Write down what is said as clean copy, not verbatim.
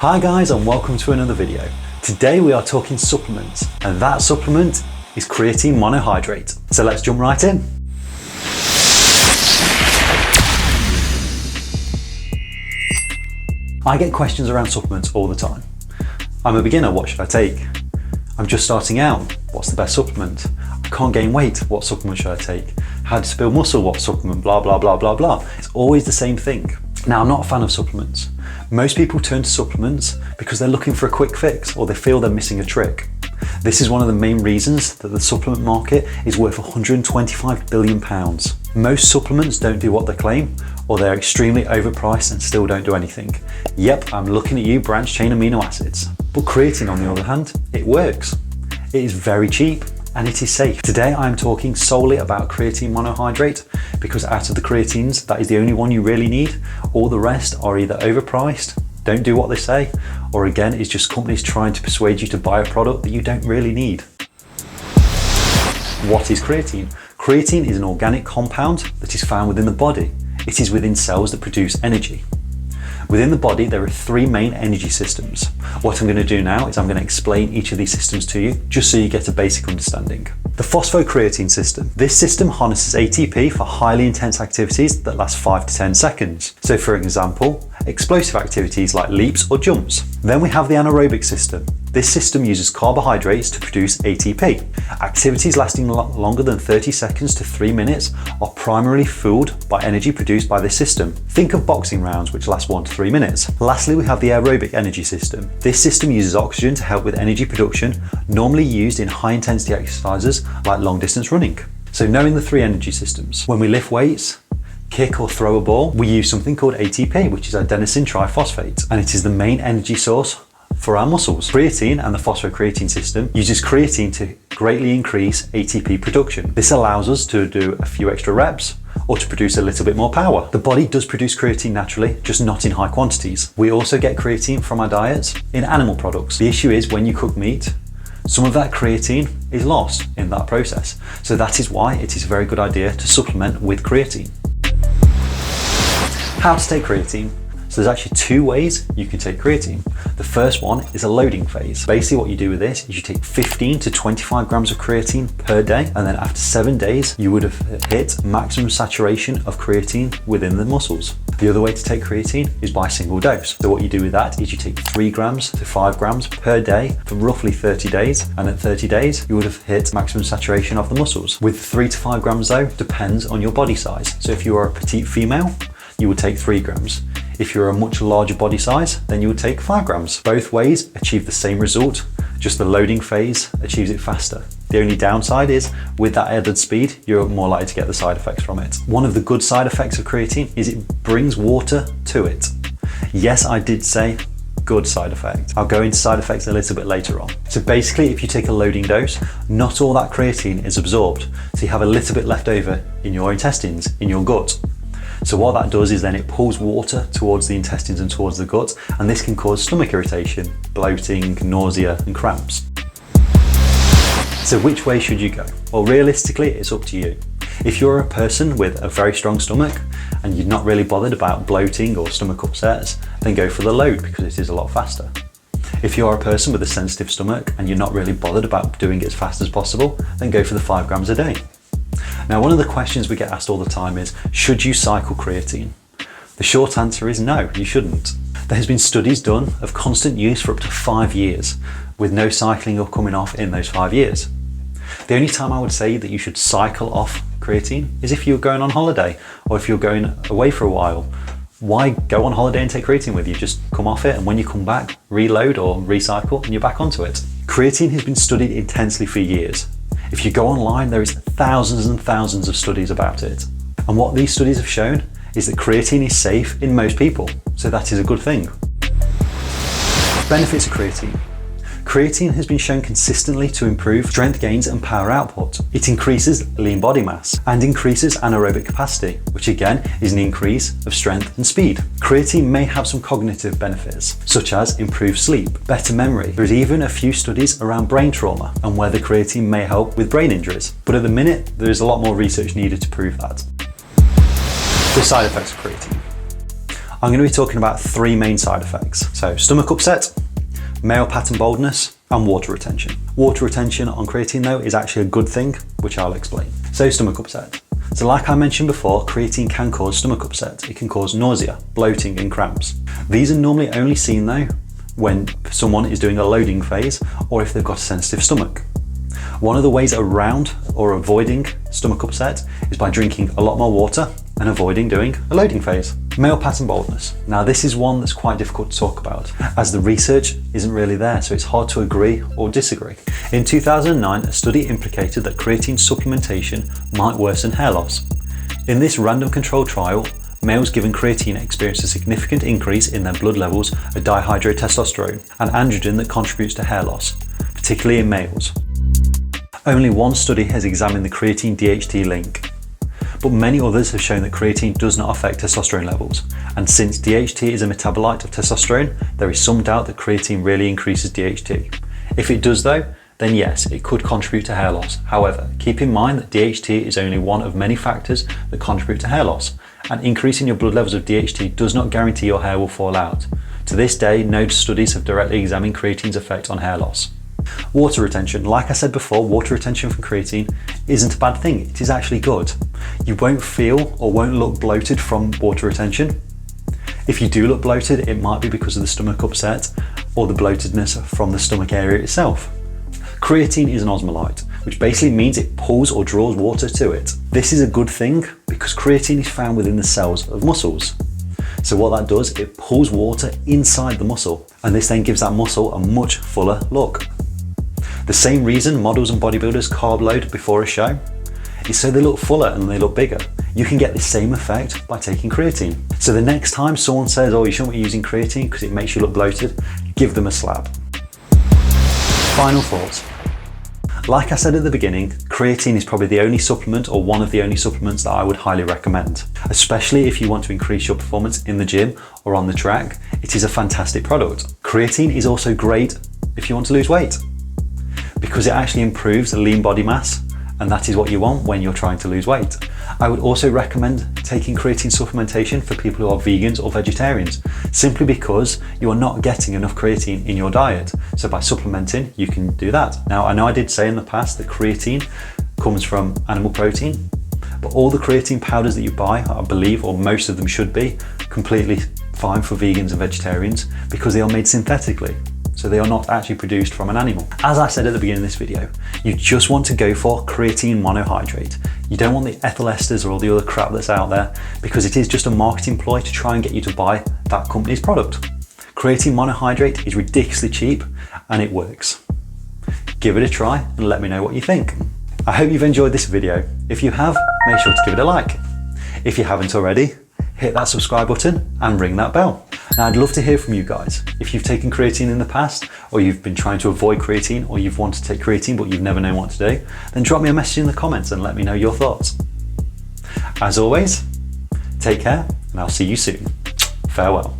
Hi guys, and welcome to another video. Today we are talking supplements, and that supplement is creatine monohydrate. So let's jump right in. I get questions around supplements all the time. I'm a beginner, what should I take? I'm just starting out, what's the best supplement? I can't gain weight, what supplement should I take? How to build muscle, what supplement? Blah, blah, blah, blah, blah. It's always the same thing. Now, I'm not a fan of supplements. Most people turn to supplements because they're looking for a quick fix or they feel they're missing a trick. This is one of the main reasons that the supplement market is worth £125 billion. Most supplements don't do what they claim, or they're extremely overpriced and still don't do anything. Yep, I'm looking at you, branched chain amino acids. But creatine, on the other hand, it works. It is very cheap and it is safe. Today I'm talking solely about creatine monohydrate because out of the creatines, that is the only one you really need. All the rest are either overpriced, don't do what they say, or again, it's just companies trying to persuade you to buy a product that you don't really need. What is creatine? Creatine is an organic compound that is found within the body. It is within cells that produce energy. Within the body, there are three main energy systems. What I'm going to do now is I'm going to explain each of these systems to you, just so you get a basic understanding. The phosphocreatine system. This system harnesses ATP for highly intense activities that last 5 to 10 seconds. So for example, explosive activities like leaps or jumps. Then we have the anaerobic system. This system uses carbohydrates to produce ATP. Activities lasting longer than 30 seconds to 3 minutes are primarily fueled by energy produced by this system. Think of boxing rounds, which last 1 to 3 minutes. Lastly, we have the aerobic energy system. This system uses oxygen to help with energy production, normally used in high intensity exercises like long distance running. So knowing the three energy systems, when we lift weights, kick or throw a ball, we use something called ATP, which is adenosine triphosphate, and it is the main energy source for our muscles. Creatine and the phosphocreatine system uses creatine to greatly increase ATP production. This allows us to do a few extra reps or to produce a little bit more power. The body does produce creatine naturally, just not in high quantities. We also get creatine from our diets in animal products. The issue is when you cook meat, some of that creatine is lost in that process. So that is why it is a very good idea to supplement with creatine. How to take creatine? So there's actually two ways you can take creatine. The first one is a loading phase. Basically what you do with this is you take 15 to 25 grams of creatine per day, and then after 7 days, you would have hit maximum saturation of creatine within the muscles. The other way to take creatine is by single dose. So what you do with that is you take 3 grams to 5 grams per day for roughly 30 days. And at 30 days, you would have hit maximum saturation of the muscles. With 3 to 5 grams though, depends on your body size. So if you are a petite female, you would take 3 grams. If you're a much larger body size, then you would take 5 grams. Both ways achieve the same result, just the loading phase achieves it faster. The only downside is, with that added speed, you're more likely to get the side effects from it. One of the good side effects of creatine is it brings water to it. Yes, I did say good side effect. I'll go into side effects a little bit later on. So basically, if you take a loading dose, not all that creatine is absorbed. So you have a little bit left over in your intestines, in your gut. So what that does is then it pulls water towards the intestines and towards the gut, and this can cause stomach irritation, bloating, nausea, and cramps. So which way should you go? Well, realistically, it's up to you. If you're a person with a very strong stomach and you're not really bothered about bloating or stomach upsets, then go for the load because it is a lot faster. If you are a person with a sensitive stomach and you're not really bothered about doing it as fast as possible, then go for the 5 grams a day. Now, one of the questions we get asked all the time is, should you cycle creatine? The short answer is no, you shouldn't. There has been studies done of constant use for up to 5 years, with no cycling or coming off in those 5 years. The only time I would say that you should cycle off creatine is if you're going on holiday, or if you're going away for a while. Why go on holiday and take creatine with you? Just come off it, and when you come back, reload or recycle, and you're back onto it. Creatine has been studied intensely for years. If you go online, there is thousands and thousands of studies about it. And what these studies have shown is that creatine is safe in most people, so that is a good thing. Benefits of creatine. Creatine has been shown consistently to improve strength gains and power output. It increases lean body mass and increases anaerobic capacity, which again is an increase of strength and speed. Creatine may have some cognitive benefits, such as improved sleep, better memory. There's even a few studies around brain trauma and whether creatine may help with brain injuries. But at the minute, there is a lot more research needed to prove that. The side effects of creatine. I'm going to be talking about 3 main side effects. So stomach upset, male pattern baldness, and water retention. Water retention on creatine though is actually a good thing, which I'll explain. So stomach upset. So like I mentioned before, creatine can cause stomach upset. It can cause nausea, bloating, and cramps. These are normally only seen though when someone is doing a loading phase or if they've got a sensitive stomach. One of the ways around or avoiding stomach upset is by drinking a lot more water and avoiding doing a loading phase. Male pattern baldness. Now this is one that's quite difficult to talk about as the research isn't really there, so it's hard to agree or disagree. In 2009, a study implicated that creatine supplementation might worsen hair loss. In this random controlled trial, males given creatine experienced a significant increase in their blood levels of dihydrotestosterone, testosterone, an androgen that contributes to hair loss, particularly in males. Only one study has examined the creatine-DHT link, but many others have shown that creatine does not affect testosterone levels. And since DHT is a metabolite of testosterone, there is some doubt that creatine really increases DHT. If it does though, then yes, it could contribute to hair loss. However, keep in mind that DHT is only one of many factors that contribute to hair loss, and increasing your blood levels of DHT does not guarantee your hair will fall out. To this day, no studies have directly examined creatine's effect on hair loss. Water retention. Like I said before, water retention from creatine isn't a bad thing. It is actually good. You won't feel or won't look bloated from water retention. If you do look bloated, it might be because of the stomach upset or the bloatedness from the stomach area itself. Creatine is an osmolyte, which basically means it pulls or draws water to it. This is a good thing because creatine is found within the cells of muscles. So what that does, it pulls water inside the muscle, and this then gives that muscle a much fuller look. The same reason models and bodybuilders carb load before a show is so they look fuller and they look bigger. You can get the same effect by taking creatine. So the next time someone says, oh, you shouldn't be using creatine because it makes you look bloated, give them a slap. Final thoughts. Like I said at the beginning, creatine is probably the only supplement or one of the only supplements that I would highly recommend, especially if you want to increase your performance in the gym or on the track. It is a fantastic product. Creatine is also great if you want to lose weight, because it actually improves lean body mass, and that is what you want when you're trying to lose weight. I would also recommend taking creatine supplementation for people who are vegans or vegetarians, simply because you are not getting enough creatine in your diet. So by supplementing, you can do that. Now, I know I did say in the past that creatine comes from animal protein, but all the creatine powders that you buy, I believe, or most of them should be, completely fine for vegans and vegetarians because they are made synthetically. So they are not actually produced from an animal. As I said at the beginning of this video, you just want to go for creatine monohydrate. You don't want the ethyl esters or all the other crap that's out there, because it is just a marketing ploy to try and get you to buy that company's product. Creatine monohydrate is ridiculously cheap and it works. Give it a try and let me know what you think. I hope you've enjoyed this video. If you have, make sure to give it a like. If you haven't already, hit that subscribe button and ring that bell. Now, I'd love to hear from you guys. If you've taken creatine in the past, or you've been trying to avoid creatine, or you've wanted to take creatine but you've never known what to do, then drop me a message in the comments and let me know your thoughts. As always, take care and I'll see you soon. Farewell.